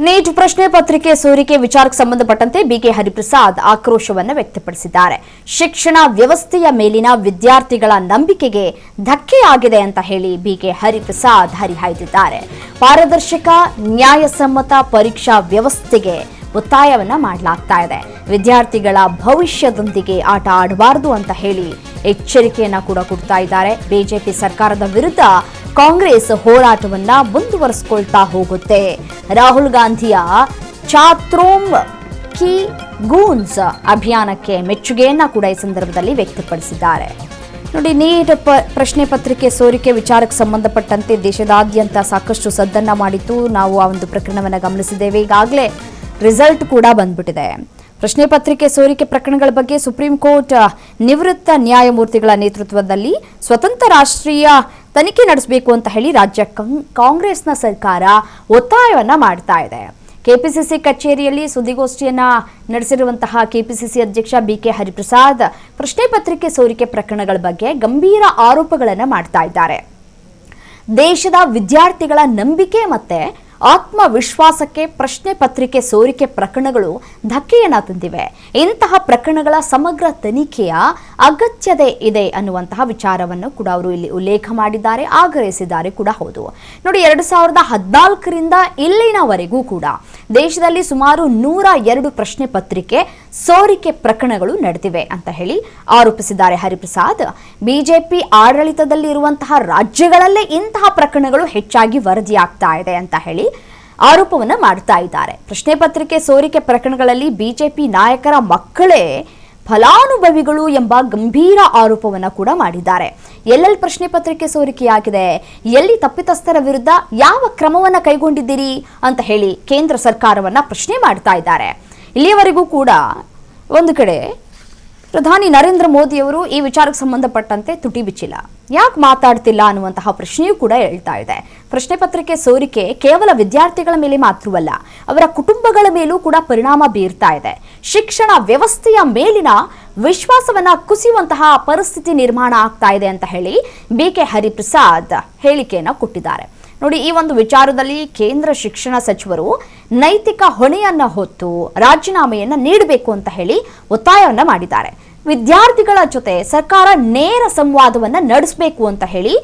Neat ಪ್ರಶ್ನೆ ಪತ್ರಿಕೆ ಸೋರಿಕೆ ವಿಚಾರಕ್ಕೆ ಸಂಬಂಧಪಟ್ಟಂತೆ ಬಿಕೆ ಹರಿಪ್ರಸಾದ್ ಆಕ್ರೋಶವನ್ನು ವ್ಯಕ್ತಪಡಿಸಿದ್ದಾರೆ. ಶಿಕ್ಷಣ ವ್ಯವಸ್ಥೆಯ ಮೇಲಿನ ವಿದ್ಯಾರ್ಥಿಗಳ ನಂಬಿಕೆಗೆ ಧಕ್ಕೆಯಾಗಿದೆ ಅಂತ ಹೇಳಿ ಬಿಕೆ ಹರಿಪ್ರಸಾದ್ ಹರಿಹಾಯ್ದಿದ್ದಾರೆ. ಪಾರದರ್ಶಕ ನ್ಯಾಯಸಮ್ಮತ ಪರೀಕ್ಷಾ ವ್ಯವಸ್ಥೆಗೆ ಒತ್ತಾಯವನ್ನ ಮಾಡಲಾಗ್ತಾ ಇದೆ. ವಿದ್ಯಾರ್ಥಿಗಳ ಭವಿಷ್ಯದೊಂದಿಗೆ ಆಟ ಆಡಬಾರದು ಅಂತ ಹೇಳಿ ಎಚ್ಚರಿಕೆಯನ್ನ ಕೂಡ ಕೊಡ್ತಾ ಇದ್ದಾರೆ. ಬಿಜೆಪಿ ಸರ್ಕಾರದ ವಿರುದ್ಧ ಕಾಂಗ್ರೆಸ್ ಹೋರಾಟವನ್ನ ಮುಂದುವರಿಸಿಕೊಳ್ತಾ ಹೋಗುತ್ತೆ. ರಾಹುಲ್ ಗಾಂಧಿಯ ಚಾತ್ರೋಮ್ ಕಿ ಗೂನ್ಸ್ ಅಭಿಯಾನಕ್ಕೆ ಮೆಚ್ಚುಗೆಯನ್ನ ಕೂಡ ಈ ಸಂದರ್ಭದಲ್ಲಿ ವ್ಯಕ್ತಪಡಿಸಿದ್ದಾರೆ. ನೋಡಿ, ನೀಟ್ ಪ್ರಶ್ನೆ ಪತ್ರಿಕೆ ಸೋರಿಕೆ ವಿಚಾರಕ್ಕೆ ಸಂಬಂಧಪಟ್ಟಂತೆ ದೇಶದಾದ್ಯಂತ ಸಾಕಷ್ಟು ಸದ್ದನ್ನ ಮಾಡಿತ್ತು. ನಾವು ಆ ಒಂದು ಪ್ರಕರಣವನ್ನು ಗಮನಿಸಿದ್ದೇವೆ. ಈಗಾಗಲೇ ರಿಸಲ್ಟ್ ಕೂಡ ಬಂದ್ಬಿಟ್ಟಿದೆ. ಪ್ರಶ್ನೆ ಪತ್ರಿಕೆ ಸೋರಿಕೆ ಪ್ರಕರಣಗಳ ಬಗ್ಗೆ ಸುಪ್ರೀಂ ಕೋರ್ಟ್ ನಿವೃತ್ತ ನ್ಯಾಯಮೂರ್ತಿಗಳ ನೇತೃತ್ವದಲ್ಲಿ ಸ್ವತಂತ್ರ ರಾಷ್ಟ್ರೀಯ ತನಿಖೆ ನಡೆಸಬೇಕು ಅಂತ ಹೇಳಿ ರಾಜ್ಯ ಕಾಂಗ್ರೆಸ್ನ ಸರ್ಕಾರ ಒತ್ತಾಯವನ್ನ ಮಾಡ್ತಾ ಇದೆ. ಕೆಪಿಸಿಸಿ ಕಚೇರಿಯಲ್ಲಿ ಸುದ್ದಿಗೋಷ್ಠಿಯನ್ನ ನಡೆಸಿರುವಂತಹ ಕೆಪಿಸಿಸಿ ಅಧ್ಯಕ್ಷ ಬಿಕೆ ಹರಿಪ್ರಸಾದ್ ಪ್ರಶ್ನೆ ಪತ್ರಿಕೆ ಸೋರಿಕೆ ಪ್ರಕರಣಗಳ ಬಗ್ಗೆ ಗಂಭೀರ ಆರೋಪಗಳನ್ನ ಮಾಡ್ತಾ ಇದ್ದಾರೆ. ದೇಶದ ವಿದ್ಯಾರ್ಥಿಗಳ ನಂಬಿಕೆ ಮತ್ತೆ ಆತ್ಮವಿಶ್ವಾಸಕ್ಕೆ ಪ್ರಶ್ನೆ ಪತ್ರಿಕೆ ಸೋರಿಕೆ ಪ್ರಕರಣಗಳು ಧಕ್ಕೆಯನ್ನ ತಂದಿವೆ. ಇಂತಹ ಪ್ರಕರಣಗಳ ಸಮಗ್ರ ತನಿಖೆಯ ಅಗತ್ಯತೆ ಇದೆ ಅನ್ನುವಂತಹ ವಿಚಾರವನ್ನು ಕೂಡ ಅವರು ಇಲ್ಲಿ ಉಲ್ಲೇಖ ಮಾಡಿದ್ದಾರೆ, ಆಗ್ರಹಿಸಿದ್ದಾರೆ ಕೂಡ ಹೌದು. ನೋಡಿ, 2014ರಿಂದ ಇಲ್ಲಿನವರೆಗೂ ಕೂಡ ದೇಶದಲ್ಲಿ ಸುಮಾರು 102 ಪ್ರಶ್ನೆ ಪತ್ರಿಕೆ ಸೋರಿಕೆ ಪ್ರಕರಣಗಳು ನಡೆದಿವೆ ಅಂತ ಹೇಳಿ ಆರೋಪಿಸಿದ್ದಾರೆ ಹರಿಪ್ರಸಾದ್. ಬಿಜೆಪಿ ಆಡಳಿತದಲ್ಲಿ ಇರುವಂತಹ ರಾಜ್ಯಗಳಲ್ಲೇ ಇಂತಹ ಪ್ರಕರಣಗಳು ಹೆಚ್ಚಾಗಿ ವರದಿಯಾಗ್ತಾ ಇದೆ ಅಂತ ಹೇಳಿ ಆರೋಪವನ್ನ ಮಾಡ್ತಾ ಇದ್ದಾರೆ. ಪ್ರಶ್ನೆ ಪತ್ರಿಕೆ ಸೋರಿಕೆ ಪ್ರಕರಣಗಳಲ್ಲಿ ಬಿಜೆಪಿ ನಾಯಕರ ಮಕ್ಕಳೇ ಫಲಾನುಭವಿಗಳು ಎಂಬ ಗಂಭೀರ ಆರೋಪವನ್ನ ಕೂಡ ಮಾಡಿದ್ದಾರೆ. ಎಲ್ಲೆಲ್ಲಿ ಪ್ರಶ್ನೆ ಪತ್ರಿಕೆ ಸೋರಿಕೆಯಾಗಿದೆ, ಎಲ್ಲಿ ತಪ್ಪಿತಸ್ಥರ ವಿರುದ್ಧ ಯಾವ ಕ್ರಮವನ್ನ ಕೈಗೊಂಡಿದ್ದೀರಿ ಅಂತ ಹೇಳಿ ಕೇಂದ್ರ ಸರ್ಕಾರವನ್ನ ಪ್ರಶ್ನೆ ಮಾಡ್ತಾ ಇದ್ದಾರೆ. ಇಲ್ಲಿಯವರೆಗೂ ಕೂಡ ಒಂದು ಕಡೆ ಪ್ರಧಾನಿ ನರೇಂದ್ರ ಮೋದಿ ಅವರು ಈ ವಿಚಾರಕ್ಕೆ ಸಂಬಂಧಪಟ್ಟಂತೆ ತುಟಿ ಬಿಚ್ಚಿಲ್ಲ, ಯಾಕೆ ಮಾತಾಡ್ತಿಲ್ಲ ಅನ್ನುವಂತಹ ಪ್ರಶ್ನೆಯೂ ಕೂಡ ಹೇಳ್ತಾ ಇದೆ. ಪ್ರಶ್ನೆ ಪತ್ರಿಕೆ ಸೋರಿಕೆ ಕೇವಲ ವಿದ್ಯಾರ್ಥಿಗಳ ಮೇಲೆ ಮಾತ್ರವಲ್ಲ, ಅವರ ಕುಟುಂಬಗಳ ಮೇಲೂ ಕೂಡ ಪರಿಣಾಮ ಬೀರ್ತಾ ಇದೆ. ಶಿಕ್ಷಣ ವ್ಯವಸ್ಥೆಯ ಮೇಲಿನ ವಿಶ್ವಾಸವನ್ನ ಕುಸಿಯುವಂತಹ ಪರಿಸ್ಥಿತಿ ನಿರ್ಮಾಣ ಆಗ್ತಾ ಇದೆ ಅಂತ ಹೇಳಿ ಬಿಕೆ ಹರಿಪ್ರಸಾದ್ ಹೇಳಿಕೆಯನ್ನ ಕೊಟ್ಟಿದ್ದಾರೆ. ನೋಡಿ, ಈ ಒಂದು ವಿಚಾರದಲ್ಲಿ ಕೇಂದ್ರ ಶಿಕ್ಷಣ ಸಚಿವರು ನೈತಿಕ ಹೊಣೆಯನ್ನ ಹೊತ್ತು ರಾಜೀನಾಮೆಯನ್ನ ನೀಡಬೇಕು ಅಂತ ಹೇಳಿ ಒತ್ತಾಯವನ್ನ ಮಾಡಿದ್ದಾರೆ. ವಿದ್ಯಾರ್ಥಿಗಳ ಜೊತೆ ಸರ್ಕಾರ ನೇರ ಸಂವಾದವನ್ನ ನಡೆಸಬೇಕು ಅಂತ ಹೇಳಿ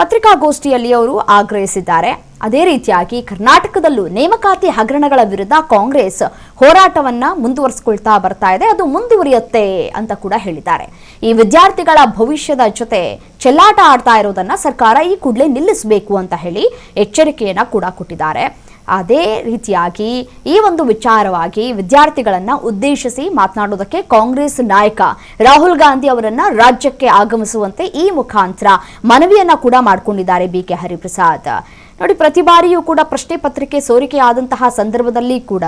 ಪತ್ರಿಕಾಗೋಷ್ಠಿಯಲ್ಲಿ ಅವರು ಆಗ್ರಹಿಸಿದ್ದಾರೆ. ಅದೇ ರೀತಿಯಾಗಿ ಕರ್ನಾಟಕದಲ್ಲೂ ನೇಮಕಾತಿ ಹಗರಣಗಳ ವಿರುದ್ಧ ಕಾಂಗ್ರೆಸ್ ಹೋರಾಟವನ್ನ ಮುಂದುವರಿಸಿಕೊಳ್ತಾ ಬರ್ತಾ ಇದೆ, ಅದು ಮುಂದುವರಿಯುತ್ತೆ ಅಂತ ಕೂಡ ಹೇಳಿದ್ದಾರೆ. ಈ ವಿದ್ಯಾರ್ಥಿಗಳ ಭವಿಷ್ಯದ ಜೊತೆ ಚೆಲ್ಲಾಟ ಆಡ್ತಾ ಇರೋದನ್ನ ಸರ್ಕಾರ ಈ ಕೂಡಲೇ ನಿಲ್ಲಿಸಬೇಕು ಅಂತ ಹೇಳಿ ಎಚ್ಚರಿಕೆಯನ್ನ ಕೂಡ ಕೊಟ್ಟಿದ್ದಾರೆ. ಅದೇ ರೀತಿಯಾಗಿ ಈ ಒಂದು ವಿಚಾರವಾಗಿ ವಿದ್ಯಾರ್ಥಿಗಳನ್ನ ಉದ್ದೇಶಿಸಿ ಮಾತನಾಡೋದಕ್ಕೆ ಕಾಂಗ್ರೆಸ್ ನಾಯಕ ರಾಹುಲ್ ಗಾಂಧಿ ಅವರನ್ನ ರಾಜ್ಯಕ್ಕೆ ಆಗಮಿಸುವಂತೆ ಈ ಮುಖಾಂತರ ಮನವಿಯನ್ನ ಕೂಡ ಮಾಡಿಕೊಂಡಿದ್ದಾರೆ ಬಿಕೆ ಹರಿಪ್ರಸಾದ್. ನೋಡಿ, ಪ್ರತಿ ಬಾರಿಯೂ ಕೂಡ ಪ್ರಶ್ನೆ ಪತ್ರಿಕೆ ಸೋರಿಕೆ ಆದಂತಹ ಸಂದರ್ಭದಲ್ಲಿ ಕೂಡ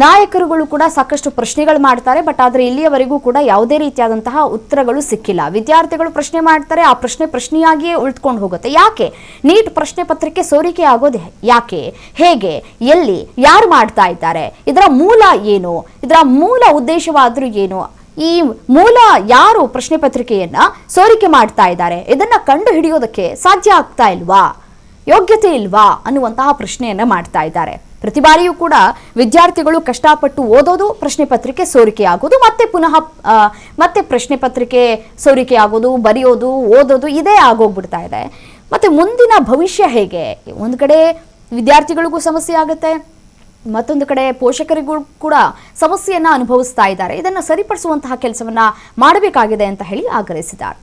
ನಾಯಕರುಗಳು ಕೂಡ ಸಾಕಷ್ಟು ಪ್ರಶ್ನೆಗಳು ಮಾಡ್ತಾರೆ. ಬಟ್ ಆದರೆ ಇಲ್ಲಿಯವರೆಗೂ ಕೂಡ ಯಾವುದೇ ರೀತಿಯಾದಂತಹ ಉತ್ತರಗಳು ಸಿಕ್ಕಿಲ್ಲ. ವಿದ್ಯಾರ್ಥಿಗಳು ಪ್ರಶ್ನೆ ಮಾಡ್ತಾರೆ, ಆ ಪ್ರಶ್ನೆಯಾಗಿಯೇ ಉಳಿದುಕೊಂಡು ಹೋಗುತ್ತೆ. ಯಾಕೆ ನೀಟ್ ಪ್ರಶ್ನೆ ಪತ್ರಿಕೆ ಸೋರಿಕೆ ಆಗೋದು ಯಾಕೆ, ಹೇಗೆ, ಎಲ್ಲಿ, ಯಾರು ಮಾಡ್ತಾ ಇದ್ದಾರೆ, ಇದರ ಮೂಲ ಏನು, ಇದರ ಮೂಲ ಉದ್ದೇಶವಾದ್ರೂ ಏನು, ಈ ಮೂಲ ಯಾರು ಪ್ರಶ್ನೆ ಪತ್ರಿಕೆಯನ್ನ ಸೋರಿಕೆ ಮಾಡ್ತಾ ಇದ್ದಾರೆ, ಇದನ್ನ ಕಂಡು ಹಿಡಿಯೋದಕ್ಕೆ ಸಾಧ್ಯ ಆಗ್ತಾ ಇಲ್ವಾ, ಯೋಗ್ಯತೆ ಇಲ್ವಾ ಅನ್ನುವಂತಹ ಪ್ರಶ್ನೆಯನ್ನ ಮಾಡ್ತಾ ಇದ್ದಾರೆ. ಪ್ರತಿ ಬಾರಿಯೂ ಕೂಡ ವಿದ್ಯಾರ್ಥಿಗಳು ಕಷ್ಟಪಟ್ಟು ಓದೋದು, ಪ್ರಶ್ನೆ ಪತ್ರಿಕೆ ಸೋರಿಕೆ ಆಗೋದು, ಮತ್ತೆ ಪ್ರಶ್ನೆ ಪತ್ರಿಕೆ ಸೋರಿಕೆ ಆಗೋದು, ಬರೆಯೋದು, ಓದೋದು, ಇದೇ ಆಗೋಗ್ಬಿಡ್ತಾ ಇದೆ. ಮತ್ತೆ ಮುಂದಿನ ಭವಿಷ್ಯ ಹೇಗೆ? ಒಂದು ಕಡೆ ವಿದ್ಯಾರ್ಥಿಗಳಿಗೂ ಸಮಸ್ಯೆ ಆಗುತ್ತೆ, ಮತ್ತೊಂದು ಕಡೆ ಪೋಷಕರಿಗೂ ಕೂಡ ಸಮಸ್ಯೆಯನ್ನ ಅನುಭವಿಸ್ತಾ ಇದ್ದಾರೆ. ಇದನ್ನು ಸರಿಪಡಿಸುವಂತಹ ಕೆಲಸವನ್ನ ಮಾಡಬೇಕಾಗಿದೆ ಅಂತ ಹೇಳಿ ಆಗ್ರಹಿಸಿದ್ದಾರೆ.